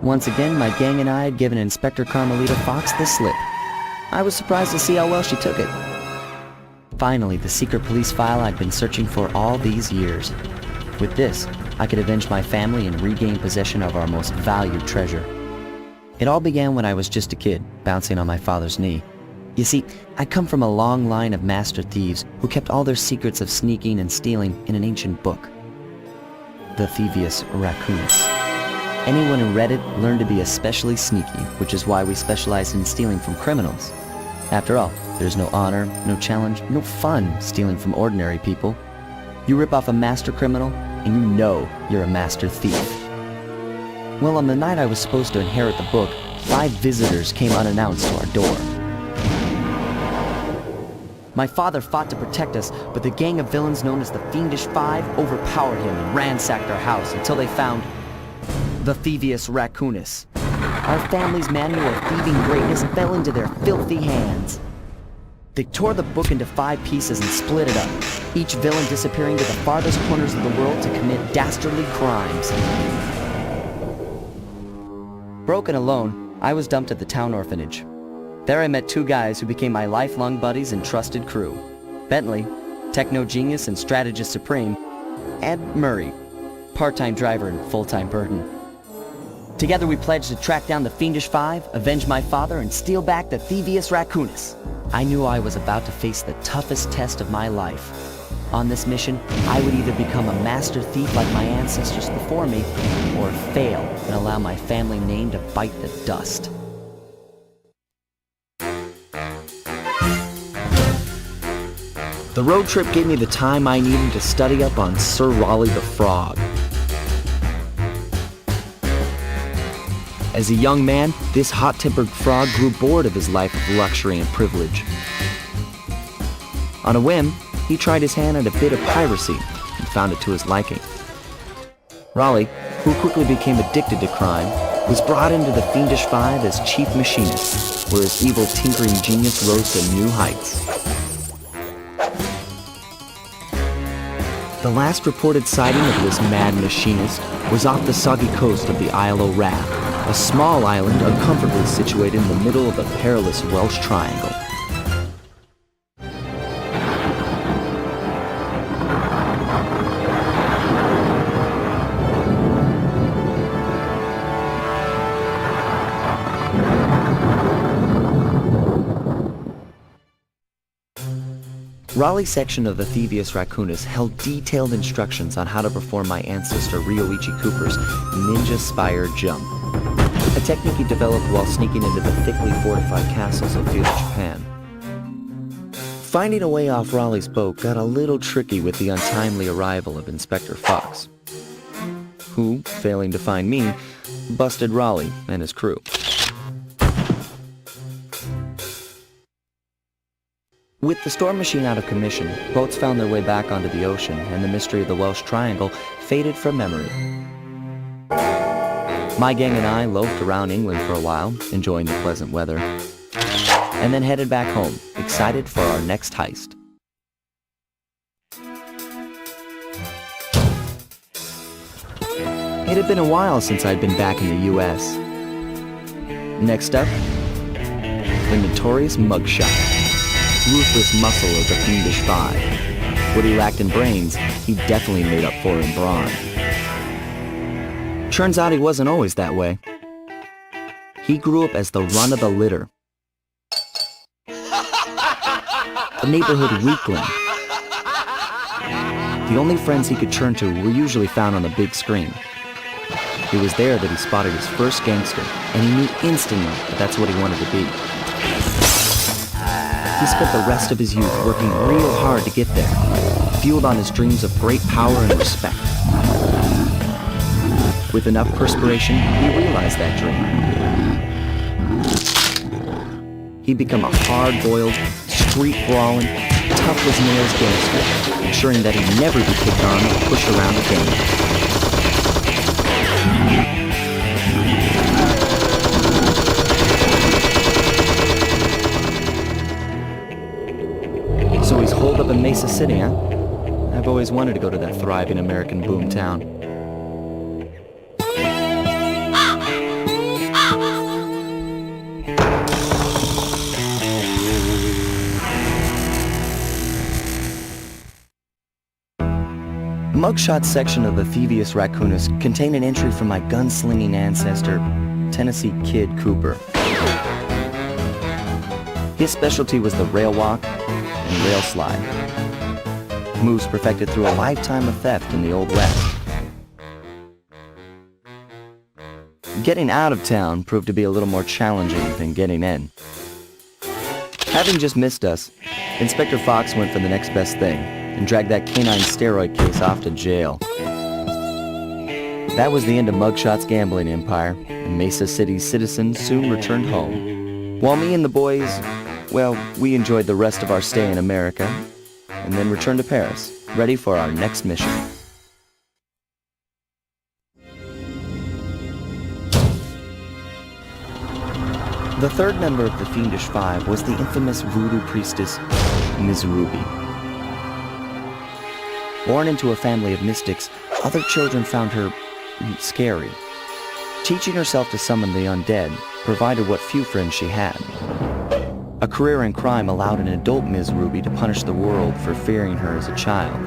Once again, my gang and I had given Inspector Carmelita Fox the slip. I was surprised to see how well she took it. Finally, the secret police file I'd been searching for all these years. With this, I could avenge my family and regain possession of our most valued treasure. It all began when I was just a kid, bouncing on my father's knee. You see, I come from a long line of master thieves who kept all their secrets of sneaking and stealing in an ancient book. The Thievius Raccoonus. Anyone who read it learned to be especially sneaky, which is why we specialize in stealing from criminals. After all, there's no honor, no challenge, no fun stealing from ordinary people. You rip off a master criminal, and you know you're a master thief. Well, on the night I was supposed to inherit the book, 5 visitors came unannounced to our door. My father fought to protect us, but the gang of villains known as the Fiendish Five overpowered him and ransacked our house until they found the Thievius Raccoonus. Our family's manual of thieving greatness fell into their filthy hands. They tore the book into 5 pieces and split it up, each villain disappearing to the farthest corners of the world to commit dastardly crimes. Broken alone, I was dumped at the town orphanage. There I met 2 guys who became my lifelong buddies and trusted crew. Bentley, techno genius and strategist supreme, and Murray, part-time driver and full-time burden. Together we pledged to track down the Fiendish Five, avenge my father, and steal back the Thievius Raccoonus. I knew I was about to face the toughest test of my life. On this mission, I would either become a master thief like my ancestors before me, or fail and allow my family name to bite the dust. The road trip gave me the time I needed to study up on Sir Raleigh the Frog. As a young man, this hot-tempered frog grew bored of his life of luxury and privilege. On a whim, he tried his hand at a bit of piracy and found it to his liking. Raleigh, who quickly became addicted to crime, was brought into the Fiendish Five as chief machinist, where his evil tinkering genius rose to new heights. The last reported sighting of this mad machinist was off the soggy coast of the Isle o' Wrath, a small island uncomfortably situated in the middle of a perilous Welsh triangle. Raleigh's section of the Thievius Raccoonus held detailed instructions on how to perform my ancestor Ryoichi Cooper's ninja spire jump, a technique he developed while sneaking into the thickly fortified castles of feudal Japan. Finding a way off Raleigh's boat got a little tricky with the untimely arrival of Inspector Fox, who, failing to find me, busted Raleigh and his crew. With the storm machine out of commission, boats found their way back onto the ocean, and the mystery of the Welsh Triangle faded from memory. My gang and I loafed around England for a while, enjoying the pleasant weather, and then headed back home, excited for our next heist. It had been a while since I'd been back in the U.S. Next up, the notorious Mugshot. Ruthless muscle of the Fiendish Five. What he lacked in brains, he definitely made up for in brawn. Turns out he wasn't always that way. He grew up as the run of the litter, a neighborhood weakling. The only friends he could turn to were usually found on the big screen. It was there that he spotted his first gangster, and he knew instantly that that's what he wanted to be. He spent the rest of his youth working real hard to get there, fueled on his dreams of great power and respect. With enough perspiration, he realized that dream. He'd become a hard-boiled, street-brawling, tough-as-nails gangster, ensuring that he'd never be picked on or pushed around again. So he's holed up in Mesa City, huh? I've always wanted to go to that thriving American boom town. Mugshot section of the Thievius Raccoonus contained an entry from my gunslinging ancestor, Tennessee Kid Cooper. His specialty was the rail walk and rail slide, moves perfected through a lifetime of theft in the Old West. Getting out of town proved to be a little more challenging than getting in. Having just missed us, Inspector Fox went for the next best thing and dragged that canine steroid case off to jail. That was the end of Mugshot's gambling empire, and Mesa City's citizens soon returned home. While me and the boys, well, we enjoyed the rest of our stay in America, and then returned to Paris, ready for our next mission. The third member of the Fiendish Five was the infamous voodoo priestess, Ms. Ruby. Born into a family of mystics, other children found her scary. Teaching herself to summon the undead provided what few friends she had. A career in crime allowed an adult Ms. Ruby to punish the world for fearing her as a child.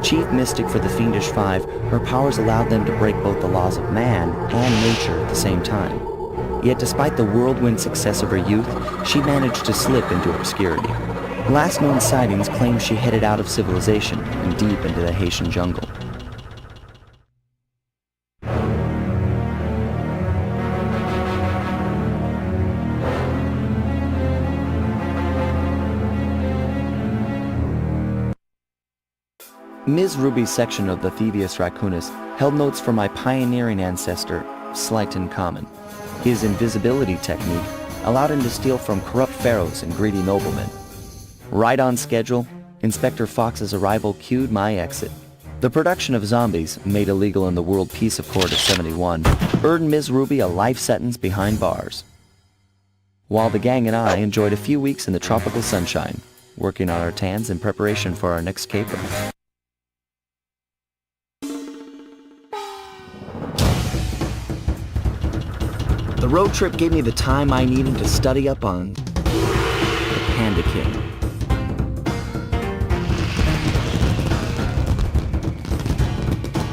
Chief mystic for the Fiendish Five, her powers allowed them to break both the laws of man and nature at the same time. Yet despite the whirlwind success of her youth, she managed to slip into obscurity. Last known sightings claim she headed out of civilization and deep into the Haitian jungle. Ms. Ruby's section of the Thievius Raccoonus held notes for my pioneering ancestor, Sly Cooper. His invisibility technique allowed him to steal from corrupt pharaohs and greedy noblemen. Right on schedule, Inspector Fox's arrival cued my exit. The production of zombies, made illegal in the World Peace Accord of '71, earned Ms. Ruby a life sentence behind bars. While the gang and I enjoyed a few weeks in the tropical sunshine, working on our tans in preparation for our next caper. The road trip gave me the time I needed to study up on the Panda King.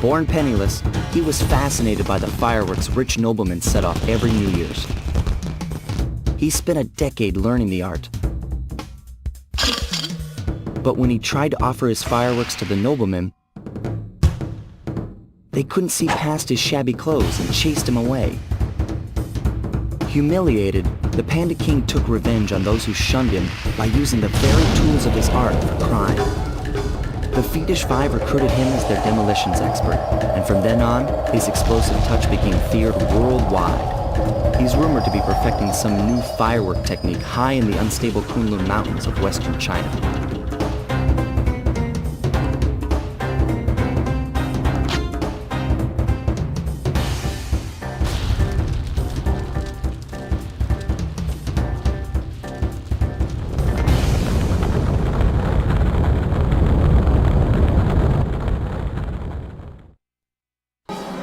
Born penniless, he was fascinated by the fireworks rich noblemen set off every New Year's. He spent a decade learning the art. But when he tried to offer his fireworks to the noblemen, they couldn't see past his shabby clothes and chased him away. Humiliated, the Panda King took revenge on those who shunned him by using the very tools of his art for crime. The Fiendish Five recruited him as their demolitions expert, and from then on, his explosive touch became feared worldwide. He's rumored to be perfecting some new firework technique high in the unstable Kunlun Mountains of western China.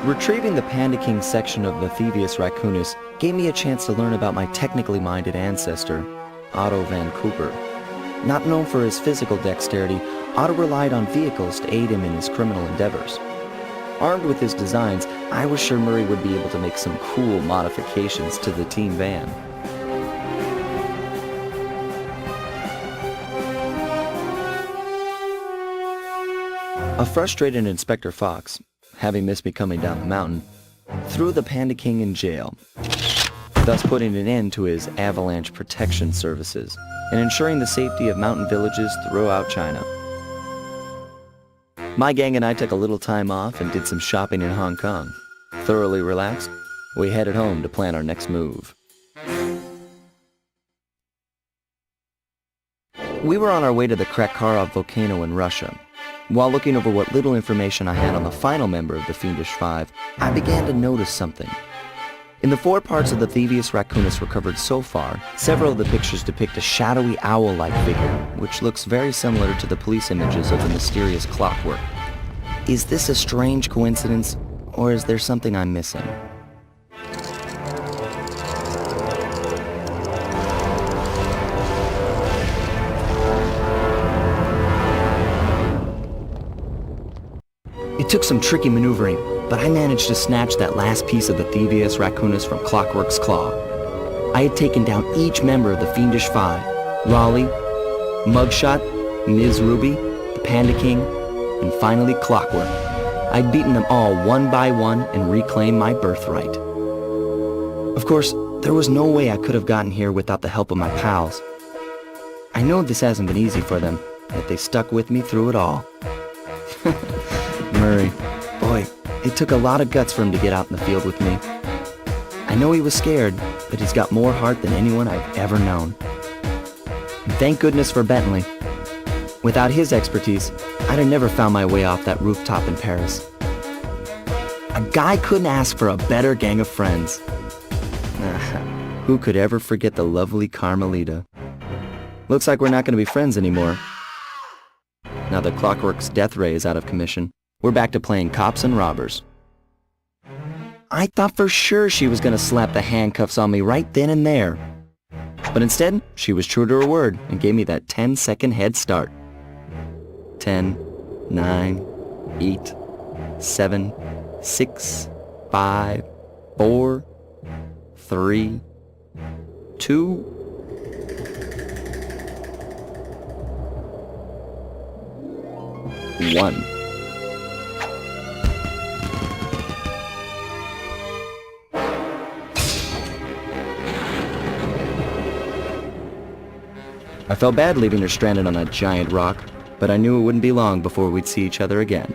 Retrieving the Panda King section of the Thievius Raccoonus gave me a chance to learn about my technically minded ancestor, Otto Van Cooper. Not known for his physical dexterity, Otto relied on vehicles to aid him in his criminal endeavors. Armed with his designs, I was sure Murray would be able to make some cool modifications to the team van. A frustrated Inspector Fox, having missed me coming down the mountain, threw the Panda King in jail, thus putting an end to his avalanche protection services and ensuring the safety of mountain villages throughout China. My gang and I took a little time off and did some shopping in Hong Kong. Thoroughly relaxed, we headed home to plan our next move. We were on our way to the Krakharov volcano in Russia. While looking over what little information I had on the final member of the Fiendish Five, I began to notice something. In the 4 parts of the Thievius Raccoonus recovered so far, several of the pictures depict a shadowy owl-like figure, which looks very similar to the police images of the mysterious Clockwork. Is this a strange coincidence, or is there something I'm missing? It took some tricky maneuvering, but I managed to snatch that last piece of the Thievius Raccoonus from Clockwork's claw. I had taken down each member of the Fiendish Five: Raleigh, Mugshot, Ms. Ruby, the Panda King, and finally Clockwork. I'd beaten them all one by one and reclaimed my birthright. Of course, there was no way I could have gotten here without the help of my pals. I know this hasn't been easy for them, yet they stuck with me through it all. Murray, boy, it took a lot of guts for him to get out in the field with me. I know he was scared, but he's got more heart than anyone I've ever known. And thank goodness for Bentley. Without his expertise, I'd have never found my way off that rooftop in Paris. A guy couldn't ask for a better gang of friends. Who could ever forget the lovely Carmelita? Looks like we're not going to be friends anymore. Now that Clockwork's death ray is out of commission, we're back to playing cops and robbers. I thought for sure she was going to slap the handcuffs on me right then and there. But instead, she was true to her word and gave me that 10-second head start. 10, 9, 8, 7, 6, 5, 4, 3, 2, 1. I felt bad leaving her stranded on that giant rock, but I knew it wouldn't be long before we'd see each other again.